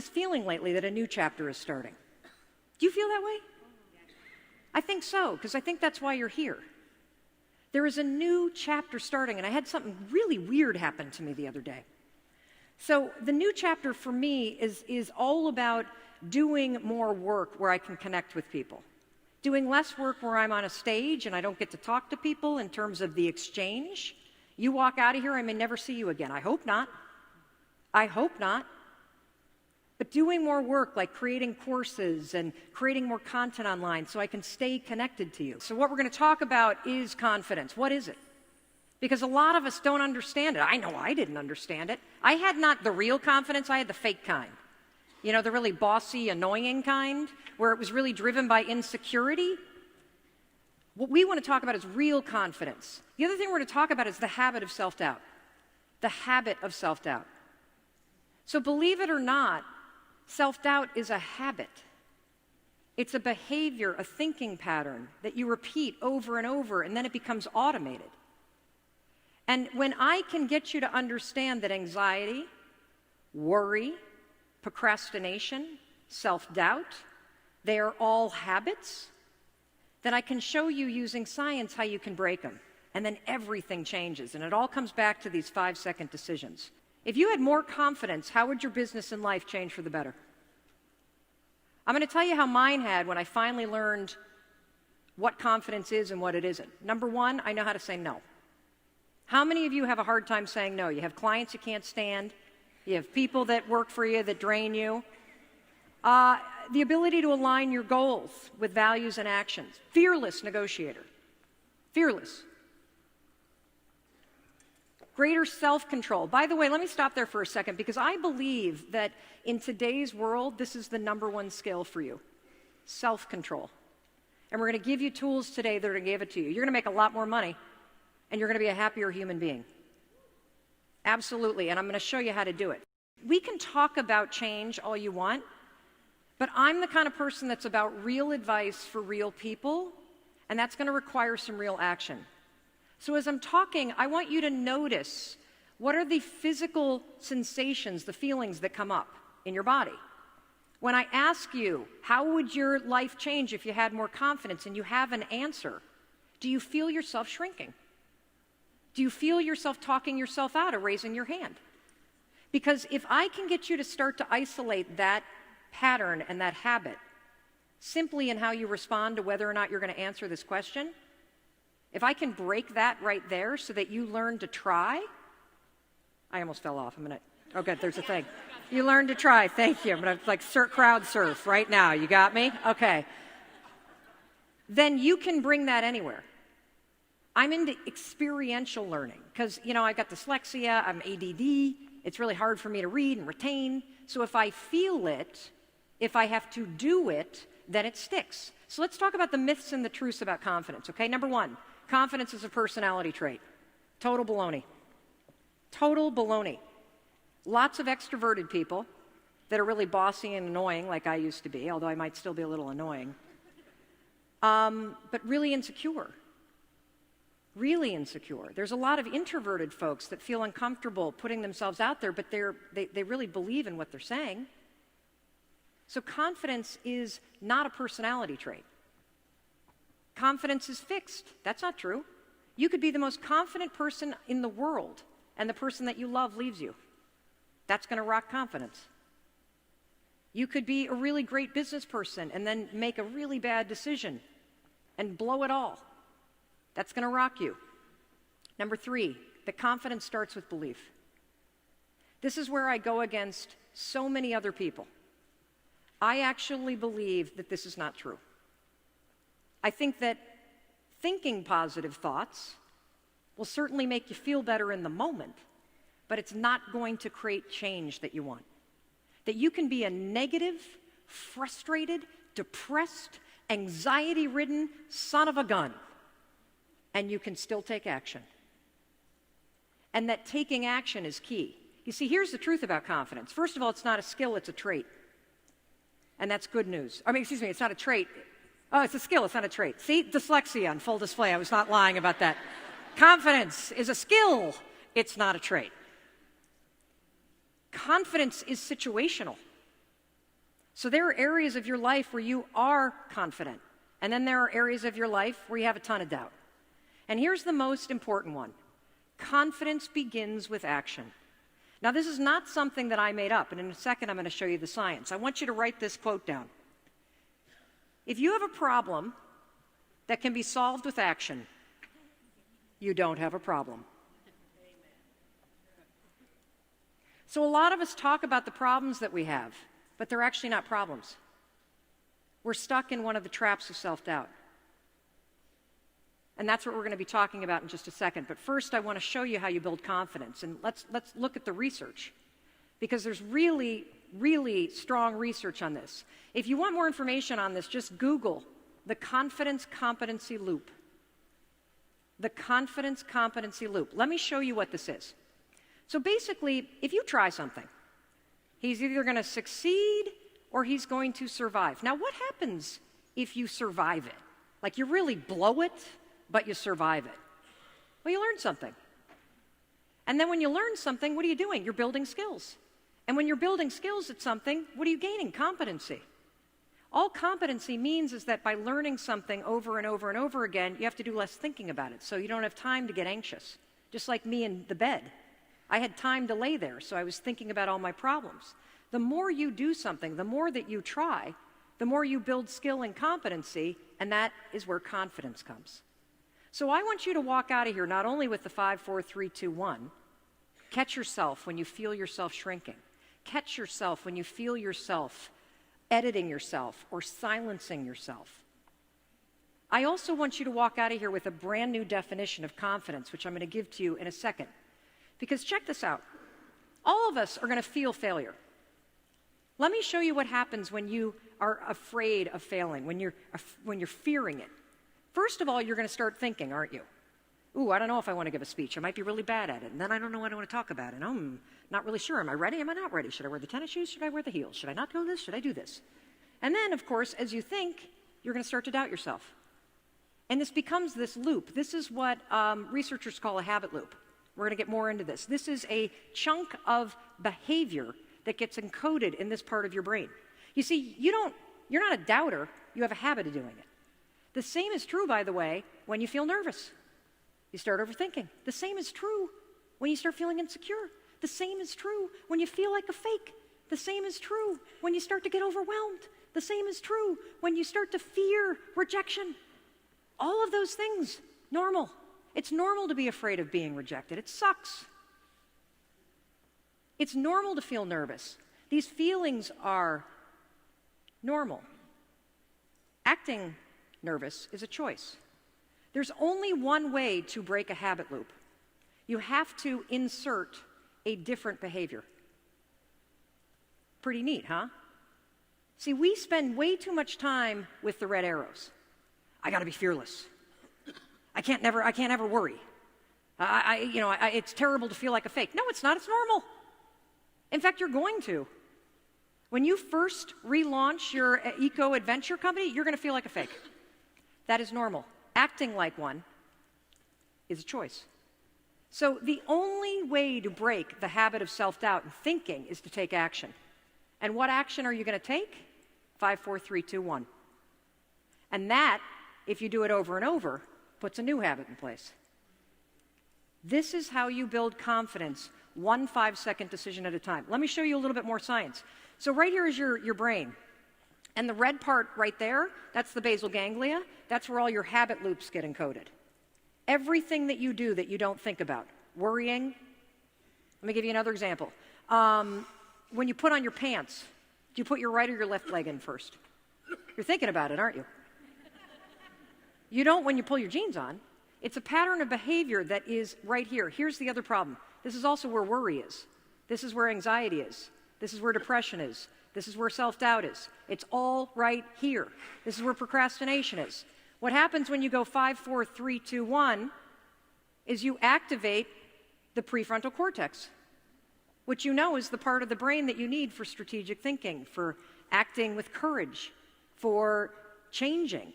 this feeling lately that a new chapter is starting. Do you feel that way? I think so, because I think that's why you're here. There is a new chapter starting, and I had something really weird happen to me the other day. So the new chapter for me is all about doing more work where I can connect with people. Doing less work where I'm on a stage and I don't get to talk to people in terms of the exchange. You walk out of here, I may never see you again. I hope not. I hope not. But doing more work like creating courses and creating more content online so I can stay connected to you. So what we're going to talk about is confidence. What is it? Because a lot of us don't understand it. I know I didn't understand it. I had not the real confidence, I had the fake kind. You know, the really bossy, annoying kind, where it was really driven by insecurity. What we want to talk about is real confidence. The other thing we're going to talk about is the habit of self-doubt. The habit of self-doubt. So believe it or not, self-doubt is a habit. It's a behavior, a thinking pattern that you repeat over and over, and then it becomes automated. And when I can get you to understand that anxiety, worry, procrastination, self-doubt, they are all habits, then I can show you using science how you can break them. And then everything changes. And it all comes back to these 5-second decisions. If you had more confidence, how would your business and life change for the better? I'm going to tell you how mine had when I finally learned what confidence is and what it isn't. Number one, I know how to say no. How many of you have a hard time saying no? You have clients you can't stand. You have people that work for you that drain you. The ability to align your goals with values and actions. Fearless negotiator. Fearless. Greater self-control. By the way, let me stop there for a second because I believe that in today's world, this is the #1 skill for you. Self-control. And we're going to give you tools today that are going to give it to you. You're going to make a lot more money and you're going to be a happier human being. Absolutely, and I'm going to show you how to do it. We can talk about change all you want, but I'm the kind of person that's about real advice for real people, and that's going to require some real action. So as I'm talking, I want you to notice what are the physical sensations, the feelings that come up in your body. When I ask you, how would your life change if you had more confidence, and you have an answer, do you feel yourself shrinking? Do you feel yourself talking yourself out or raising your hand? Because if I can get you to start to isolate that pattern and that habit simply in how you respond to whether or not you're going to answer this question, if I can break that right there so that you learn to try, I almost fell off. Oh good, there's a thing. You learn to try, thank you. I'm going to crowd surf right now. You got me? Okay. Then you can bring that anywhere. I'm into experiential learning because, you know, I've got dyslexia, I'm ADD, it's really hard for me to read and retain. So if I feel it, if I have to do it, then it sticks. So let's talk about the myths and the truths about confidence, okay? Number one, confidence is a personality trait. Total baloney. Total baloney. Lots of extroverted people that are really bossy and annoying like I used to be, although I might still be a little annoying, but really insecure. Really insecure. There's a lot of introverted folks that feel uncomfortable putting themselves out there, but they really believe in what they're saying. So confidence is not a personality trait. Confidence is fixed. That's not true. You could be the most confident person in the world, and the person that you love leaves you. That's going to rock confidence. You could be a really great business person and then make a really bad decision and blow it all. That's going to rock you. Number three, the confidence starts with belief. This is where I go against so many other people. I actually believe that this is not true. I think that thinking positive thoughts will certainly make you feel better in the moment, but it's not going to create change that you want. That you can be a negative, frustrated, depressed, anxiety-ridden son of a gun, and you can still take action. And that taking action is key. You see, here's the truth about confidence. First of all, it's not a skill, it's a trait. And that's good news. It's not a trait. Oh, it's a skill, it's not a trait. See, dyslexia on full display. I was not lying about that. Confidence is a skill, it's not a trait. Confidence is situational. So there are areas of your life where you are confident, and then there are areas of your life where you have a ton of doubt. And here's the most important one. Confidence begins with action. Now, this is not something that I made up, and in a second I'm going to show you the science. I want you to write this quote down. If you have a problem that can be solved with action, you don't have a problem. So a lot of us talk about the problems that we have, but they're actually not problems. We're stuck in one of the traps of self-doubt. And that's what we're going to be talking about in just a second. But first, I want to show you how you build confidence. And let's look at the research, because there's really, really strong research on this. If you want more information on this, just Google the confidence competency loop. The confidence competency loop. Let me show you what this is. So basically, if you try something, he's either going to succeed or he's going to survive. Now, what happens if you survive it? Like you really blow it, but you survive it. Well, you learn something. And then when you learn something, what are you doing? You're building skills. And when you're building skills at something, what are you gaining? Competency. All competency means is that by learning something over and over and over again, you have to do less thinking about it, so you don't have time to get anxious. Just like me in the bed. I had time to lay there, so I was thinking about all my problems. The more you do something, the more that you try, the more you build skill and competency, and that is where confidence comes. So I want you to walk out of here not only with the 5, 4, 3, 2, 1. Catch yourself when you feel yourself shrinking. Catch yourself when you feel yourself editing yourself or silencing yourself. I also want you to walk out of here with a brand new definition of confidence, which I'm going to give to you in a second. Because check this out. All of us are going to feel failure. Let me show you what happens when you are afraid of failing, when you're fearing it. First of all, you're going to start thinking, aren't you? Ooh, I don't know if I want to give a speech. I might be really bad at it. And then I don't know what I want to talk about. And I'm not really sure. Am I ready? Am I not ready? Should I wear the tennis shoes? Should I wear the heels? Should I not do this? Should I do this? And then, of course, as you think, you're going to start to doubt yourself. And this becomes this loop. This is what researchers call a habit loop. We're going to get more into this. This is a chunk of behavior that gets encoded in this part of your brain. You see, you're not a doubter. You have a habit of doing it. The same is true, by the way, when you feel nervous. You start overthinking. The same is true when you start feeling insecure. The same is true when you feel like a fake. The same is true when you start to get overwhelmed. The same is true when you start to fear rejection. All of those things, normal. It's normal to be afraid of being rejected. It sucks. It's normal to feel nervous. These feelings are normal. Acting nervous is a choice. There's only one way to break a habit loop. You have to insert a different behavior. Pretty neat, huh? See, we spend way too much time with the red arrows. I got to be fearless. I can't ever worry. It's terrible to feel like a fake. No, it's not. It's normal. In fact, you're going to. When you first relaunch your eco-adventure company, you're going to feel like a fake. That is normal. Acting like one is a choice. So the only way to break the habit of self-doubt and thinking is to take action. And what action are you going to take? 5, 4, 3, 2, 1. And that, if you do it over and over, puts a new habit in place. This is how you build confidence, one 5-second decision at a time. Let me show you a little bit more science. So right here is your brain. And the red part right there, that's the basal ganglia. That's where all your habit loops get encoded. Everything that you do that you don't think about. Worrying. Let me give you another example. When you put on your pants, do you put your right or your left leg in first? You're thinking about it, aren't you? You don't when you pull your jeans on. It's a pattern of behavior that is right here. Here's the other problem. This is also where worry is. This is where anxiety is. This is where depression is. This is where self-doubt is. It's all right here. This is where procrastination is. What happens when you go 5, 4, 3, 2, 1 is you activate the prefrontal cortex, which you know is the part of the brain that you need for strategic thinking, for acting with courage, for changing.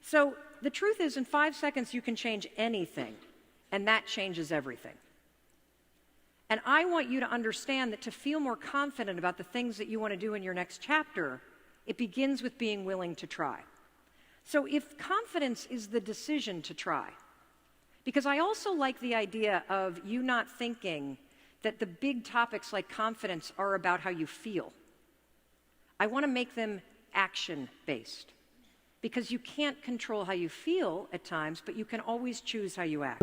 So the truth is, in 5 seconds, you can change anything, and that changes everything. And I want you to understand that to feel more confident about the things that you want to do in your next chapter, It begins with being willing to try. So if confidence is the decision to try, because I also like the idea of you not thinking that the big topics like confidence are about how you feel. I want to make them action-based, because you can't control how you feel at times, but you can always choose how you act.